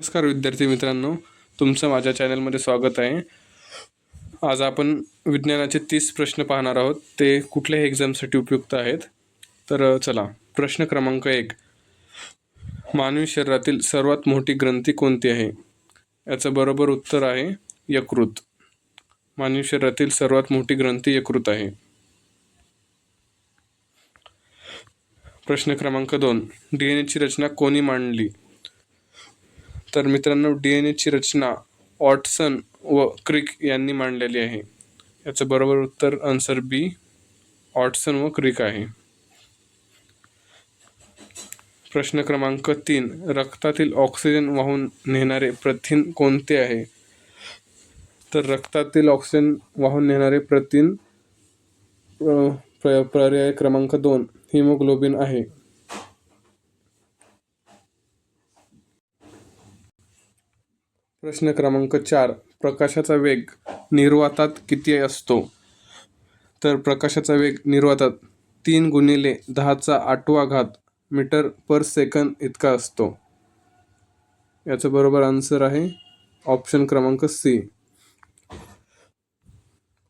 नमस्कार विद्यार्थी मित्रांनो, तुमचं माझ्या चॅनलमध्ये स्वागत आहे. आज आपण विज्ञानाचे 30 प्रश्न पाहणार आहोत. ते कुठल्याही एक्झामसाठी उपयुक्त आहेत. तर चला, प्रश्न क्रमांक 1. मानवी शरीरातील सर्वात मोठी ग्रंथी कोणती आहे? याचं बरोबर उत्तर आहे यकृत. मानवी शरीरातील सर्वात मोठी ग्रंथी यकृत आहे. प्रश्न क्रमांक 2. DNA ची रचना कोणी मांडली? तर मित्रांनो, DNA ची रचना वॉटसन व क्रिक यांनी मांडलेली आहे. याचं बरोबर उत्तर आन्सर बी, वॉटसन व क्रिक आहे. प्रश्न क्रमांक 3. रक्तातील ऑक्सिजन वाहून नेणारे प्रथिन कोणते आहे? तर रक्तातील ऑक्सिजन वाहून नेणारे प्रथिन पर्याय क्रमांक 2 हिमोग्लोबिन आहे. प्रश्न क्रमांक 4. प्रकाशाचा वेग निर्वातात किती असतो? तर प्रकाशाचा वेग निर्वातात 3 × 10⁸ मीटर पर सेकंद इतका असतो. याचं बरोबर आन्सर आहे ऑप्शन क्रमांक सी.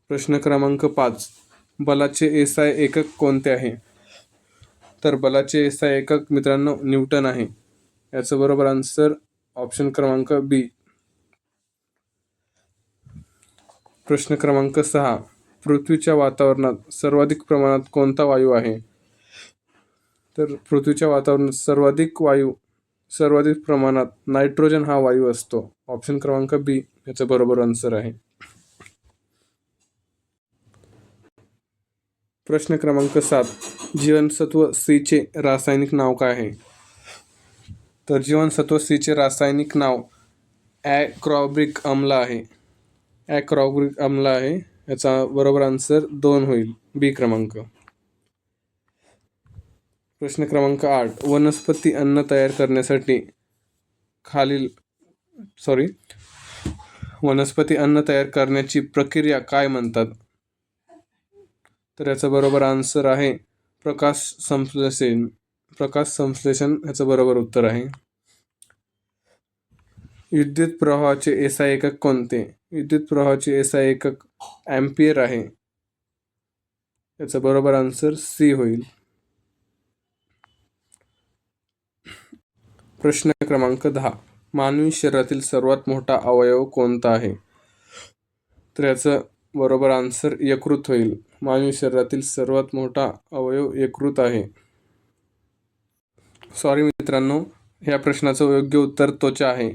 प्रश्न क्रमांक 5. बलाचे SI एकक कोणते आहे? तर बलाचे SI एकक मित्रांनो न्यूटन आहे. याचं बरोबर आन्सर ऑप्शन क्रमांक बी. प्रश्न क्रमांक 6. पृथ्वीच्या वातावरणात सर्वाधिक प्रमाणात कोणता वायू आहे? तर पृथ्वीच्या वातावरणात सर्वाधिक प्रमाणात नायट्रोजन हा वायू असतो. ऑप्शन क्रमांक बी याचं बरोबर आन्सर आहे. प्रश्न क्रमांक 7. जीवनसत्व C चे रासायनिक नाव काय आहे? तर जीवनसत्व C चे रासायनिक नाव ॲक्रॉर्बिक आम्ल आहे. ॲक्रॉर्बिक आम्ल आहे. याचा बरोबर आन्सर 2 होईल, बी क्रमांक. प्रश्न क्रमांक 8. वनस्पती अन्न तयार करण्यासाठी वनस्पती अन्न तयार करण्याची प्रक्रिया काय म्हणतात? तर याचा बरोबर आन्सर आहे प्रकाश संश्लेषण. याचं बरोबर उत्तर आहे. विद्युत प्रवाहाचे SI एकक कोणते? विद्युत प्रवाहाचे SI एकक ॲम्पियर आहे. याचं बरोबर आन्सर सी होईल. प्रश्न क्रमांक 10. मानवी शरीरातील सर्वात मोठा अवयव कोणता आहे? तर याचं बरोबर आन्सर यकृत होईल. मानवी शरीरातील सर्वात मोठा अवयव यकृत आहे. सॉरी मित्रांनो, या प्रश्नाचं योग्य उत्तर त्वचा आहे,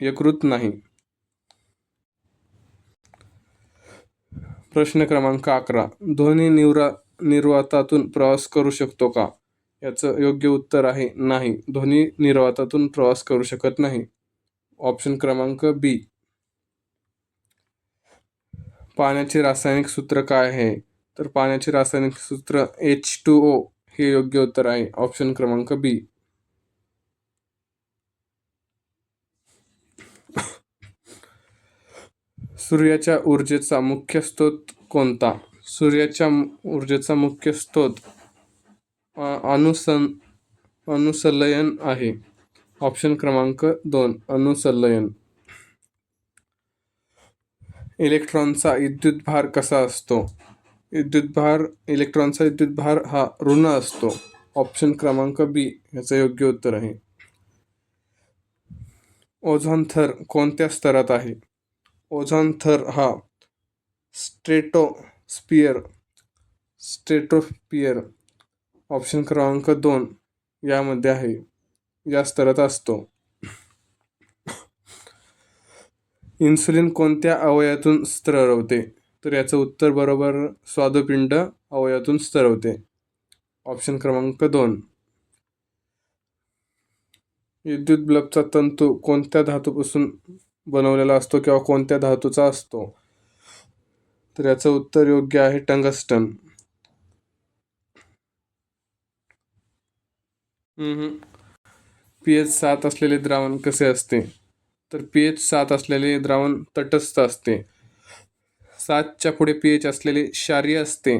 यकृत नाही. प्रश्न क्रमांक 11. ध्वनी निर्वातातून प्रवास करू शकतो का? याचं योग्य उत्तर आहे नाही. ध्वनी निर्वातातून प्रवास करू शकत नाही. ऑप्शन क्रमांक बी. पाण्याचे रासायनिक सूत्र काय आहे? तर पाण्याचे रासायनिक सूत्र H2O हे योग्य उत्तर आहे. ऑप्शन क्रमांक बी. सूर्याच्या ऊर्जेचा मुख्य स्रोत कोणता? सूर्याच्या ऊर्जेचा मुख्य स्रोत अणुसंलयन आहे. ऑप्शन क्रमांक 2 अणुसंलयन. इलेक्ट्रॉनचा विद्युतभार कसा असतो? इलेक्ट्रॉनचा विद्युतभार हा ऋण असतो. ऑप्शन क्रमांक बी याचं योग्य उत्तर आहे. ओझोन थर कोणत्या स्तरात आहे? ओझोन थर हा स्ट्रेटोस्फियर ऑप्शन क्रमांक 2 यामध्ये आहे, या स्तरात असतो. इन्सुलिन कोणत्या अवयवातून स्त्रवते? तर याचं उत्तर बरोबर स्वादुपिंड अवयवातून स्त्रवते. ऑप्शन क्रमांक 2. विद्युत बल्बचा तंतू कोणत्या धातूपासून बनवलेला असतो किंवा कोणत्या धातूचा असतो? तर याचं उत्तर योग्य आहे टंगस्टन. pH 7 असलेले द्रावण कसे असते? तर pH 7 असलेले द्रावण तटस्थ असते. 7च्या पुढे pH असलेले क्षारीय असते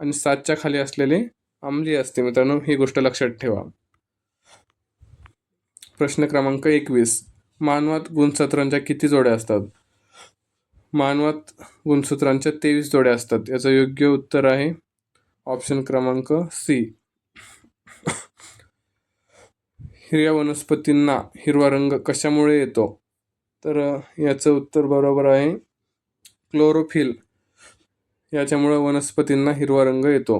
आणि 7च्या खाली असलेले आम्लीय असते. मित्रांनो, ही गोष्ट लक्षात ठेवा. प्रश्न क्रमांक 21. मानवात गुणसूत्रांच्या किती जोड्या असतात? मानवात गुणसूत्रांच्या 23 जोड्या असतात. याचं योग्य उत्तर आहे ऑप्शन क्रमांक सी. हिरव्या वनस्पतींना हिरवा रंग कशामुळे येतो? तर याचं उत्तर बरोबर आहे क्लोरोफिल. याच्यामुळे वनस्पतींना हिरवा रंग येतो.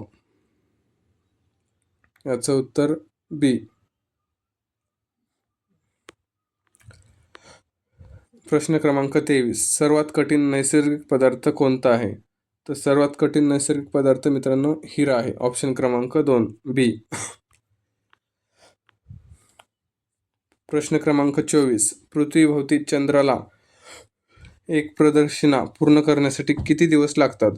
याचं उत्तर बी. प्रश्न क्रमांक 23. सर्वात कठीण नैसर्गिक पदार्थ कोणता आहे? तर सर्वात कठीण नैसर्गिक पदार्थ मित्रांनो हिरा आहे. ऑप्शन क्रमांक 2 बी. प्रश्न क्रमांक 24. पृथ्वीभोवती चंद्राला एक प्रदक्षिणा पूर्ण करण्यासाठी किती दिवस लागतात?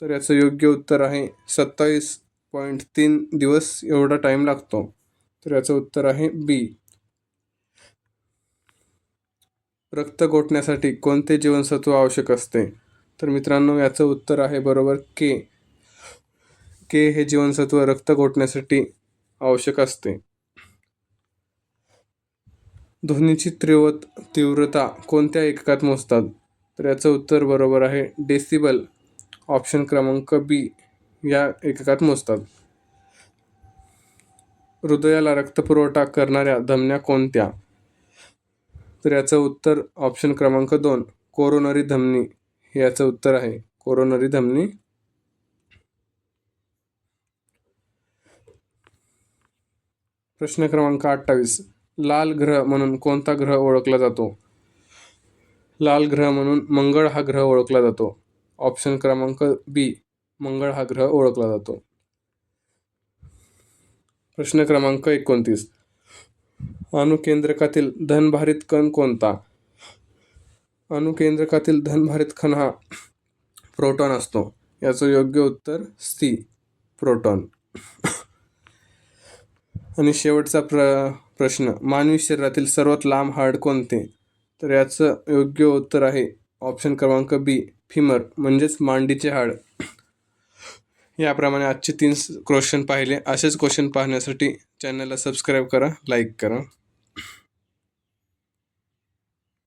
तर याचं योग्य उत्तर आहे 27.3 दिवस एवढा टाइम लागतो. तर याचं उत्तर आहे बी. रक्त गोठण्यासाठी कोणते जीवनसत्व आवश्यक असते? तर मित्रांनो याचं उत्तर आहे बरोबर के. के हे जीवनसत्व रक्त गोठण्यासाठी आवश्यक असते. ध्वनीची तीव्रता कोणत्या एककात मोजतात? तर याचं उत्तर बरोबर आहे डेसिबल. ऑप्शन क्रमांक बी या एककात मोजतात. हृदयाला रक्तपुरवठा करणाऱ्या धमन्या कोणत्या? तर याचं उत्तर ऑप्शन क्रमांक 2 कोरोनरी धमनी हे याचं उत्तर आहे. कोरोनरी धमनी. प्रश्न क्रमांक 28. लाल ग्रह म्हणून कोणता ग्रह ओळखला जातो? लाल ग्रह म्हणून मंगळ हा ग्रह ओळखला जातो. ऑप्शन क्रमांक बी मंगळ हा ग्रह ओळखला जातो. प्रश्न क्रमांक 29. अणुकेंद्रकातील धनभारित कण कोणता? अणुकेंद्रकातील धनभारित कण हा प्रोटॉन असतो. याचं योग्य उत्तर सी प्रोटॉन. आणि शेवटचा प्रश्न. मानवी शरीरातील सर्वात लांब हाड कोणते? तर याचं योग्य उत्तर आहे ऑप्शन क्रमांक बी फिमर म्हणजेच मांडीचे हाड. याप्रमाणे आजचे 3 क्वेश्चन पाहिले. असेच क्वेश्चन पाहण्यासाठी चॅनलला सबस्क्राईब करा, लाईक करा.